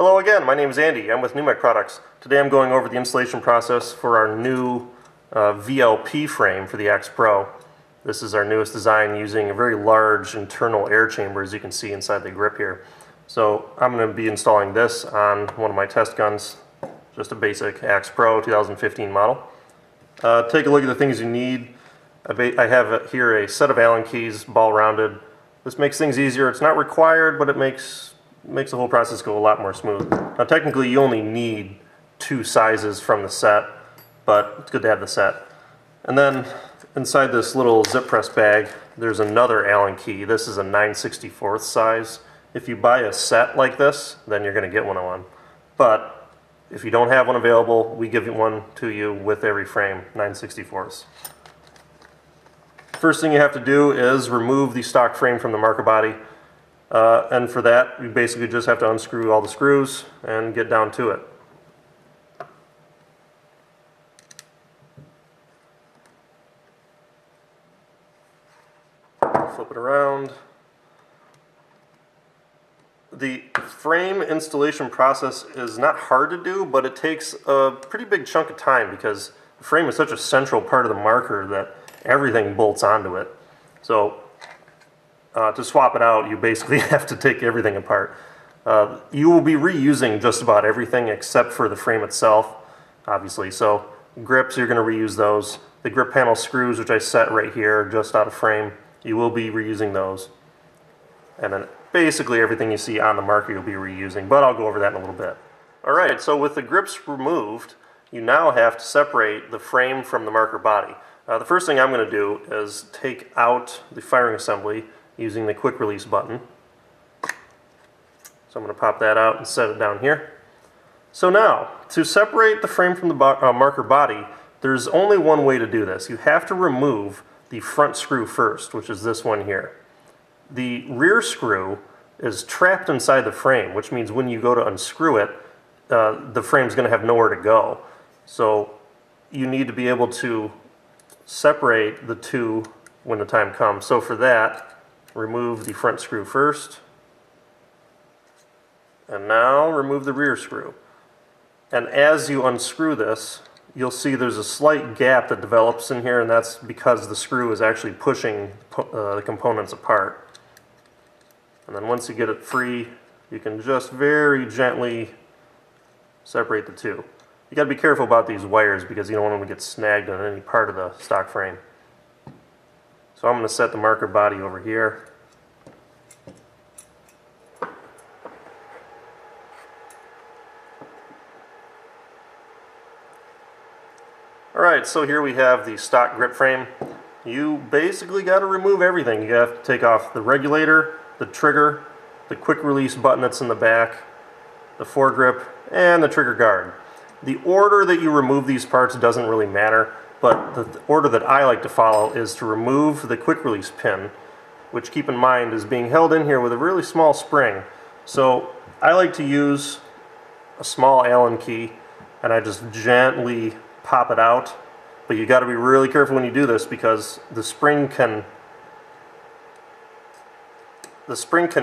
Hello again, my name is Andy. I'm with Nummech products. Today I'm going over the installation process for our new VLP frame for the AxePro. This is our newest design using a very large internal air chamber, as you can see inside the grip here. So I'm going to be installing this on one of my test guns, just a basic AxePro 2015 model. Take a look at the things you need. I have here a set of Allen keys, ball rounded. This makes things easier. It's not required, but it makes the whole process go a lot more smooth. Now technically you only need 2 sizes from the set, but it's good to have the set. And then inside this little zip press bag there's another Allen key. This is a 9/64 size. If you buy a set like this, then you're going to get one. But if you don't have one available, we give one to you with every frame, 9/64. First thing you have to do is remove the stock frame from the marker body. And for that, you basically just have to unscrew all the screws and get down to it. Flip it around. The frame installation process is not hard to do, but it takes a pretty big chunk of time because the frame is such a central part of the marker that everything bolts onto it. So to swap it out, you basically have to take everything apart. You will be reusing just about everything except for the frame itself, obviously. So grips, you're going to reuse those. The grip panel screws, which I set right here just out of frame, you will be reusing those. And then basically everything you see on the marker you'll be reusing, but I'll go over that in a little bit. Alright, so with the grips removed, you now have to separate the frame from the marker body. The first thing I'm going to do is take out the firing assembly using the quick release button. So I'm going to pop that out and set it down here. So now, to separate the frame from the marker body, there's only one way to do this. You have to remove the front screw first, which is this one here. The rear screw is trapped inside the frame, which means when you go to unscrew it, the frame's going to have nowhere to go. So you need to be able to separate the two when the time comes. So for that, remove the front screw first, and now remove the rear screw. And as you unscrew this, you'll see there's a slight gap that develops in here, and that's because the screw is actually pushing the components apart. And then once you get it free, you can just very gently separate the two. You got to be careful about these wires because you don't want them to get snagged on any part of the stock frame. So I'm going to set the marker body over here. Alright, so here we have the stock grip frame. You basically got to remove everything. You have to take off the regulator, the trigger, the quick release button that's in the back, the foregrip, and the trigger guard. The order that you remove these parts doesn't really matter, but the order that I like to follow is to remove the quick release pin, which, keep in mind, is being held in here with a really small spring. So I like to use a small Allen key and I just gently pop it out, but you got to be really careful when you do this because the spring can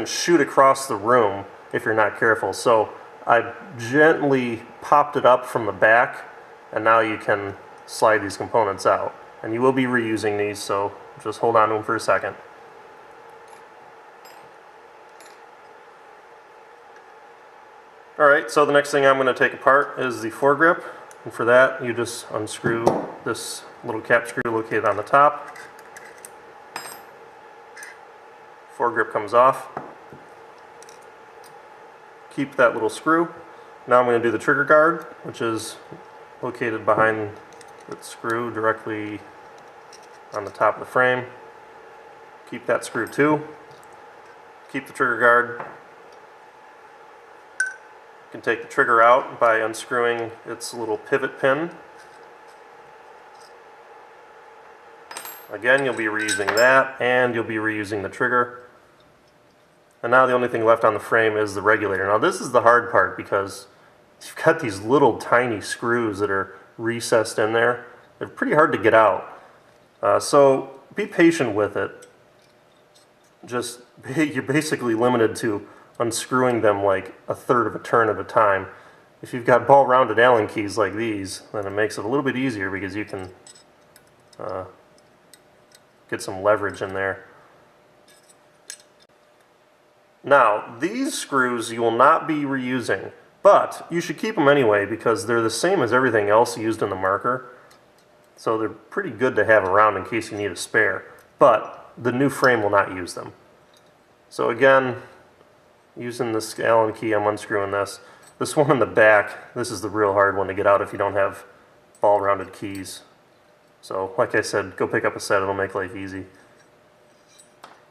shoot across the room if you're not careful. So I gently popped it up from the back, and now you can slide these components out. And you will be reusing these, so just hold on to them for a second. Alright, so the next thing I'm going to take apart is the foregrip. And for that, you just unscrew this little cap screw located on the top. Foregrip comes off. Keep that little screw. Now I'm going to do the trigger guard, which is located behind the screw directly on the top of the frame. Keep that screw too. Keep the trigger guard. You can take the trigger out by unscrewing its little pivot pin. Again, you'll be reusing that, and you'll be reusing the trigger. And now the only thing left on the frame is the regulator. Now this is the hard part because you've got these little tiny screws that are recessed in there. They're pretty hard to get out. So be patient with it. You're basically limited to unscrewing them like a third of a turn at a time. If you've got ball rounded Allen keys like these, then it makes it a little bit easier because you can get some leverage in there. Now, these screws you will not be reusing, but you should keep them anyway because they're the same as everything else used in the marker. So they're pretty good to have around in case you need a spare. But the new frame will not use them. So again, using this Allen key, I'm unscrewing this. This one in the back, this is the real hard one to get out if you don't have ball rounded keys. So like I said, go pick up a set, it'll make life easy.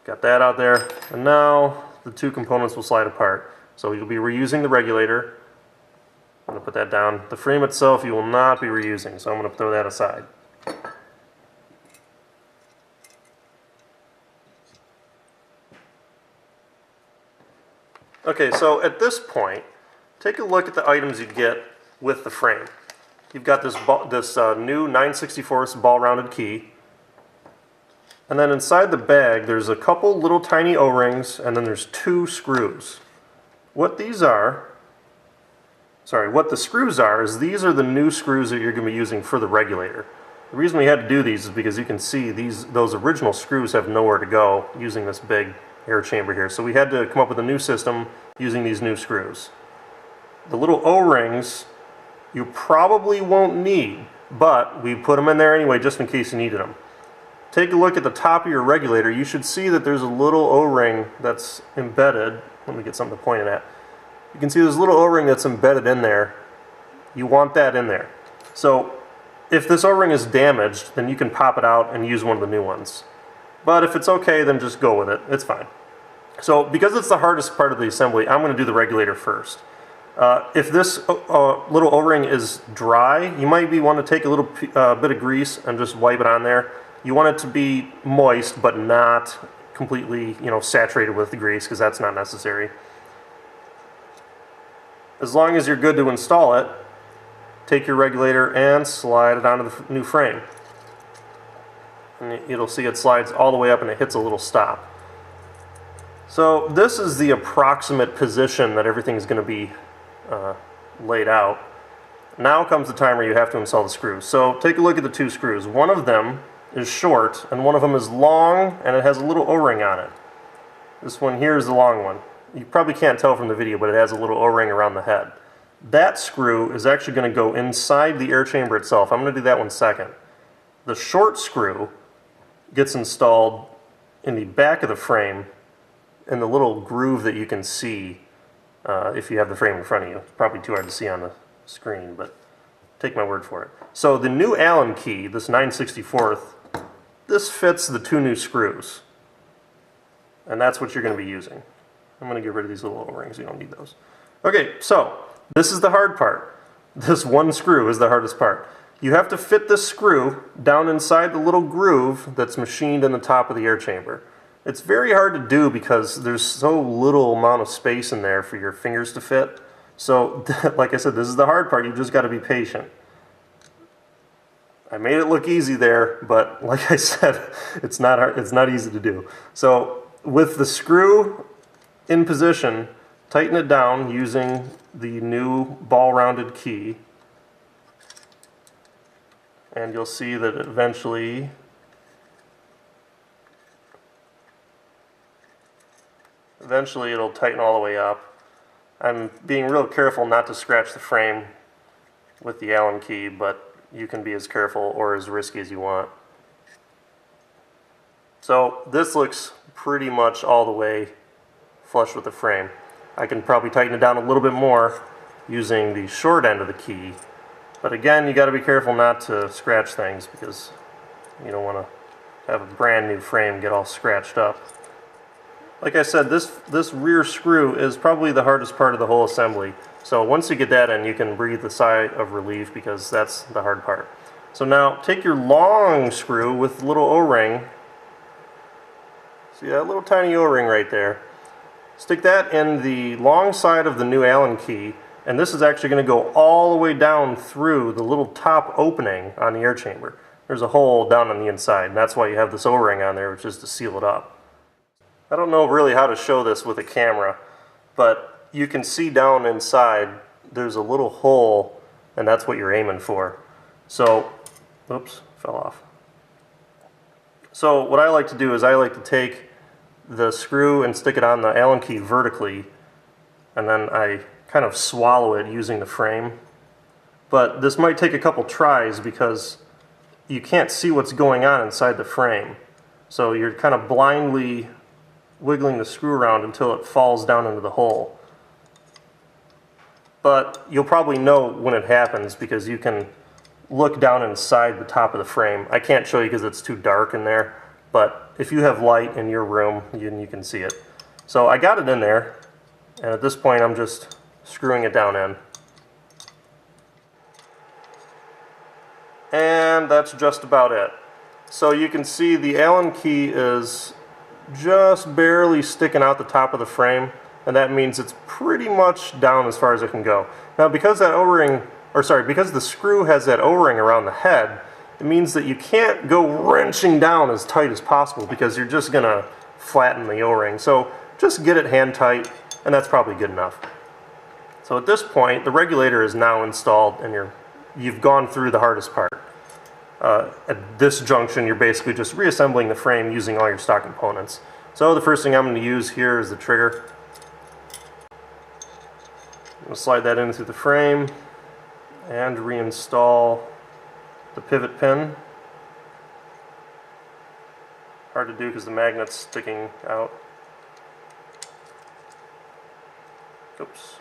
Got that out there, and now the two components will slide apart. So you'll be reusing the regulator. I'm going to put that down. The frame itself you will not be reusing, so I'm going to throw that aside. Okay, so at this point, take a look at the items you get with the frame. You've got this new 9/64 ball rounded key. And then inside the bag, there's a couple little tiny O-rings, and then there's 2 screws. What the screws are is these are the new screws that you're going to be using for the regulator. The reason we had to do these is because you can see those original screws have nowhere to go using this big air chamber here. So we had to come up with a new system using these new screws. The little O-rings you probably won't need, but we put them in there anyway just in case you needed them. Take a look at the top of your regulator. You should see that there's a little O-ring that's embedded. Let me get something to point it at. You can see there's a little O-ring that's embedded in there. You want that in there. So if this O-ring is damaged, then you can pop it out and use one of the new ones. But if it's okay, then just go with it. It's fine. So because it's the hardest part of the assembly, I'm going to do the regulator first. If this little O-ring is dry, you might want to take a little bit of grease and just wipe it on there. You want it to be moist, but not completely, saturated with the grease, because that's not necessary. As long as you're good to install it, take your regulator and slide it onto the new frame. And you'll see it slides all the way up and it hits a little stop. So this is the approximate position that everything is going to be laid out. Now comes the time where you have to install the screws. So take a look at the 2 screws. One of them is short and one of them is long, and it has a little O-ring on it. This one here is the long one. You probably can't tell from the video, but it has a little O-ring around the head. That screw is actually going to go inside the air chamber itself. I'm going to do that one second. The short screw gets installed in the back of the frame in the little groove that you can see if you have the frame in front of you. It's probably too hard to see on the screen, but take my word for it. So the new Allen key, this 9/64, this fits the 2 new screws. And that's what you're going to be using. I'm going to get rid of these little O-rings. You don't need those. Okay, so this is the hard part. This one screw is the hardest part. You have to fit this screw down inside the little groove that's machined in the top of the air chamber. It's very hard to do because there's so little amount of space in there for your fingers to fit. So, like I said, this is the hard part. You just got to be patient. I made it look easy there, but like I said, it's not hard, it's not easy to do. So, with the screw in position, tighten it down using the new ball-rounded key, and you'll see that eventually it'll tighten all the way up. I'm being real careful not to scratch the frame with the Allen key, but you can be as careful or as risky as you want. So this looks pretty much all the way flush with the frame. I can probably tighten it down a little bit more using the short end of the key, but again, you got to be careful not to scratch things because you don't want to have a brand new frame get all scratched up. Like I said, this rear screw is probably the hardest part of the whole assembly. So once you get that in, you can breathe a sigh of relief because that's the hard part. So now take your long screw with the little O-ring. See that little tiny O-ring right there? Stick that in the long side of the new Allen key, and this is actually going to go all the way down through the little top opening on the air chamber. There's a hole down on the inside, and that's why you have this O-ring on there, which is to seal it up. I don't know really how to show this with a camera, but you can see down inside there's a little hole, and that's what you're aiming for. So, oops, fell off. So what I like to do is I like to take the screw and stick it on the Allen key vertically, and then I kind of swallow it using the frame. But this might take a couple tries because you can't see what's going on inside the frame. So you're kind of blindly wiggling the screw around until it falls down into the hole. But you'll probably know when it happens because you can look down inside the top of the frame. I can't show you because it's too dark in there, but if you have light in your room, you can see it. So I got it in there, and at this point I'm just screwing it down in. And that's just about it. So you can see the Allen key is just barely sticking out the top of the frame, and that means it's pretty much down as far as it can go. Now because that O-ring, because the screw has that O-ring around the head, it means that you can't go wrenching down as tight as possible because you're just going to flatten the O-ring. So just get it hand tight, and that's probably good enough. So at this point, the regulator is now installed, and you've gone through the hardest part. At this junction, you're basically just reassembling the frame using all your stock components. So the first thing I'm going to use here is the trigger. I'm going to slide that in through the frame and reinstall the pivot pin. Hard to do because the magnet's sticking out. Oops.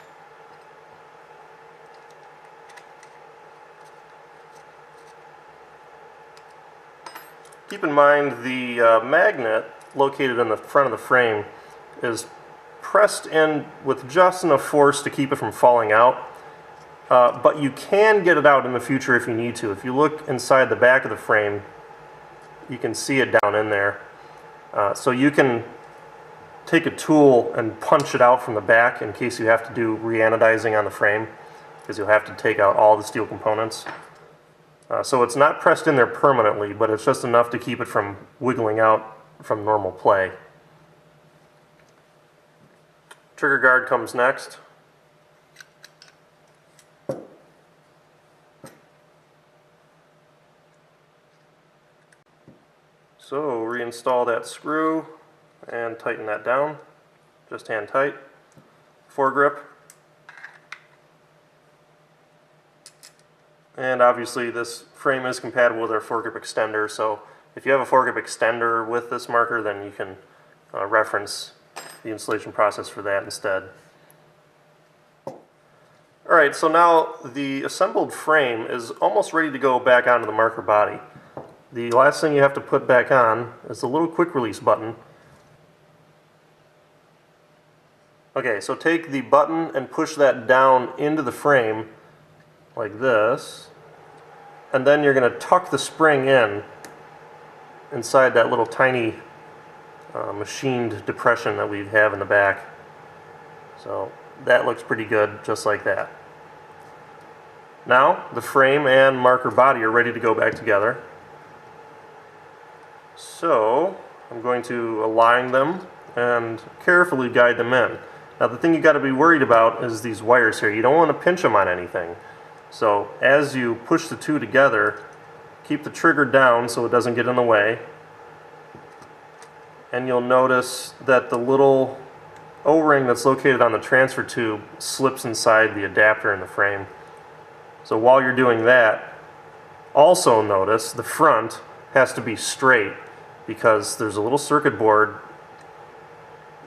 Keep in mind the magnet located in the front of the frame is pressed in with just enough force to keep it from falling out. But you can get it out in the future if you need to. If you look inside the back of the frame, you can see it down in there. So you can take a tool and punch it out from the back in case you have to do re-anodizing on the frame, because you'll have to take out all the steel components. So it's not pressed in there permanently, but it's just enough to keep it from wiggling out from normal play. Trigger guard comes next. So reinstall that screw and tighten that down, just hand tight. Foregrip. And obviously this frame is compatible with our foregrip extender, so if you have a foregrip extender with this marker, then you can reference the installation process for that instead. Alright, so now the assembled frame is almost ready to go back onto the marker body. The last thing you have to put back on is the little quick release button. Okay, so take the button and push that down into the frame like this, and then you're going to tuck the spring in inside that little tiny machined depression that we have in the back. So that looks pretty good, just like that. Now the frame and marker body are ready to go back together. So I'm going to align them and carefully guide them in. Now the thing you got to be worried about is these wires here. You don't want to pinch them on anything. So as you push the two together, keep the trigger down so it doesn't get in the way. And you'll notice that the little O-ring that's located on the transfer tube slips inside the adapter in the frame. So while you're doing that, also notice the front has to be straight because there's a little circuit board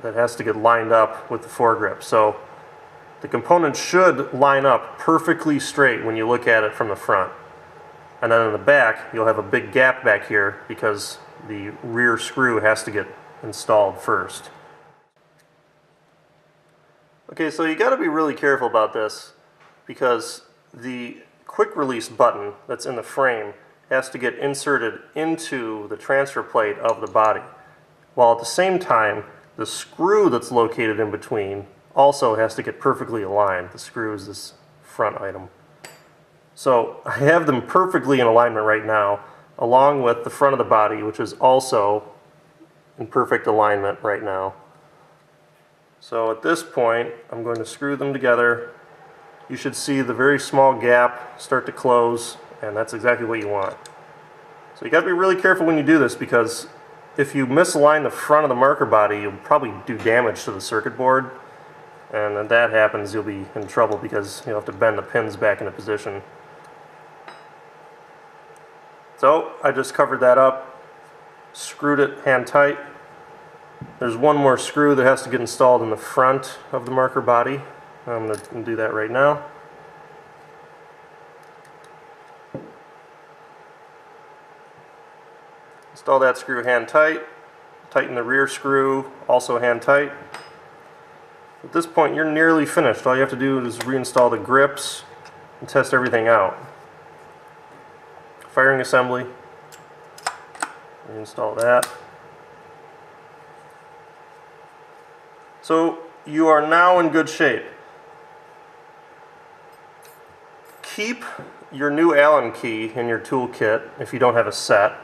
that has to get lined up with the foregrip. So the component should line up perfectly straight when you look at it from the front. And then in the back, you'll have a big gap back here because the rear screw has to get installed first. Okay, so you got to be really careful about this because the quick release button that's in the frame has to get inserted into the transfer plate of the body, while at the same time the screw that's located in between also has to get perfectly aligned. The screw is this front item. So I have them perfectly in alignment right now, along with the front of the body, which is also in perfect alignment right now. So at this point, I'm going to screw them together. You should see the very small gap start to close, and that's exactly what you want. So you got to be really careful when you do this, because if you misalign the front of the marker body, you'll probably do damage to the circuit board. And when that happens, you'll be in trouble because you'll have to bend the pins back into position. So I just covered that up, screwed it hand tight. There's one more screw that has to get installed in the front of the marker body. I'm going to do that right now. Install that screw hand tight. Tighten the rear screw, also hand tight. At this point, you're nearly finished. All you have to do is reinstall the grips and test everything out. Firing assembly. Reinstall that. So you are now in good shape. Keep your new Allen key in your toolkit if you don't have a set.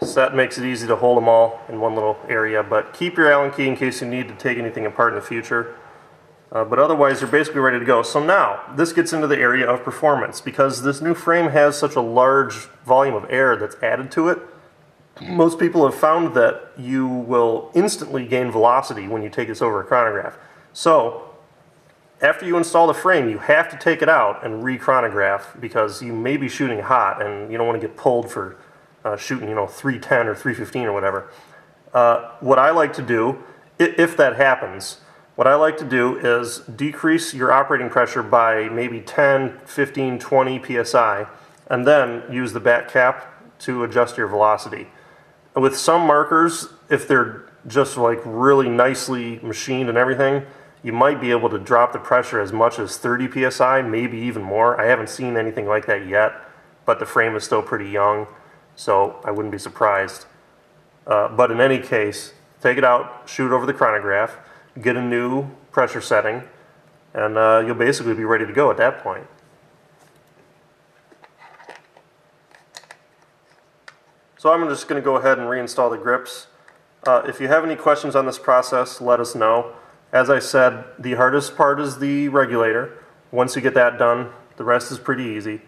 Set makes it easy to hold them all in one little area, but keep your Allen key in case you need to take anything apart in the future. But otherwise, you're basically ready to go. So now, this gets into the area of performance. Because this new frame has such a large volume of air that's added to it, most people have found that you will instantly gain velocity when you take this over a chronograph. So, after you install the frame, you have to take it out and re-chronograph, because you may be shooting hot and you don't want to get pulled for shooting, 310 or 315 or whatever. What I like to do, if that happens, what I like to do is decrease your operating pressure by maybe 10, 15, 20 psi, and then use the back cap to adjust your velocity. With some markers, if they're just like really nicely machined and everything, you might be able to drop the pressure as much as 30 psi, maybe even more. I haven't seen anything like that yet, but the frame is still pretty young, so I wouldn't be surprised. But in any case, take it out, shoot over the chronograph, get a new pressure setting, and you'll basically be ready to go at that point. So I'm just going to go ahead and reinstall the grips. If you have any questions on this process, let us know. As I said, the hardest part is the regulator. Once you get that done, the rest is pretty easy.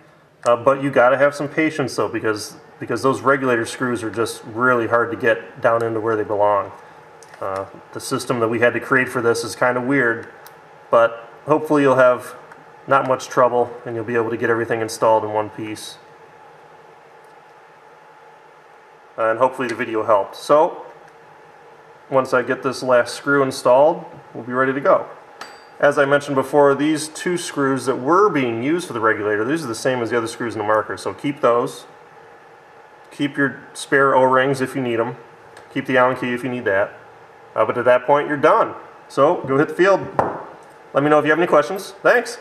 But you got to have some patience though, because those regulator screws are just really hard to get down into where they belong. The system that we had to create for this is kind of weird, but hopefully you'll have not much trouble and you'll be able to get everything installed in one piece. And hopefully the video helped. So, once I get this last screw installed, we'll be ready to go. As I mentioned before, these two screws that were being used for the regulator, these are the same as the other screws in the marker, so keep those. Keep your spare O-rings if you need them. Keep the Allen key if you need that. But at that point, you're done. So, go hit the field. Let me know if you have any questions. Thanks!